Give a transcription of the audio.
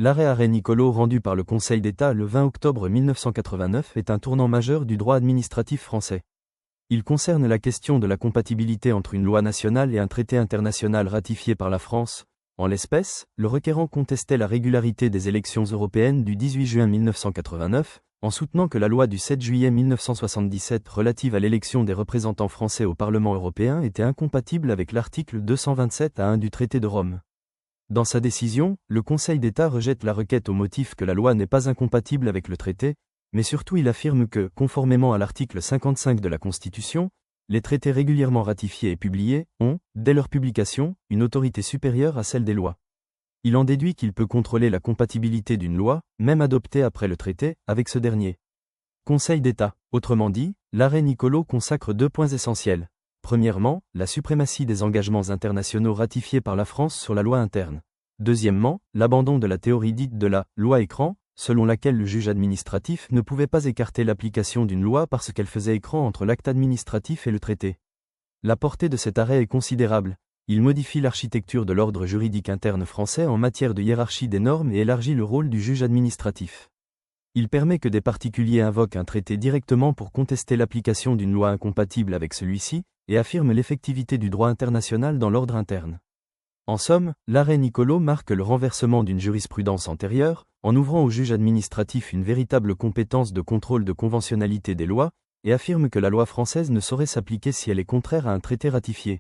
L'arrêt Arrêt Niccolo rendu par le Conseil d'État le 20 octobre 1989 est un tournant majeur du droit administratif français. Il concerne la question de la compatibilité entre une loi nationale et un traité international ratifié par la France. En l'espèce, le requérant contestait la régularité des élections européennes du 18 juin 1989, en soutenant que la loi du 7 juillet 1977 relative à l'élection des représentants français au Parlement européen était incompatible avec l'article 227-1 du traité de Rome. Dans sa décision, le Conseil d'État rejette la requête au motif que la loi n'est pas incompatible avec le traité, mais surtout il affirme que, conformément à l'article 55 de la Constitution, les traités régulièrement ratifiés et publiés ont, dès leur publication, une autorité supérieure à celle des lois. Il en déduit qu'il peut contrôler la compatibilité d'une loi, même adoptée après le traité, avec ce dernier. Conseil d'État. Autrement dit, l'arrêt Niccolo consacre 2 points essentiels. Premièrement, la suprématie des engagements internationaux ratifiés par la France sur la loi interne. Deuxièmement, l'abandon de la théorie dite de la « loi écran », selon laquelle le juge administratif ne pouvait pas écarter l'application d'une loi parce qu'elle faisait écran entre l'acte administratif et le traité. La portée de cet arrêt est considérable. Il modifie l'architecture de l'ordre juridique interne français en matière de hiérarchie des normes et élargit le rôle du juge administratif. Il permet que des particuliers invoquent un traité directement pour contester l'application d'une loi incompatible avec celui-ci, et affirme l'effectivité du droit international dans l'ordre interne. En somme, l'arrêt Niccolo marque le renversement d'une jurisprudence antérieure, en ouvrant au juge administratif une véritable compétence de contrôle de conventionnalité des lois, et affirme que la loi française ne saurait s'appliquer si elle est contraire à un traité ratifié.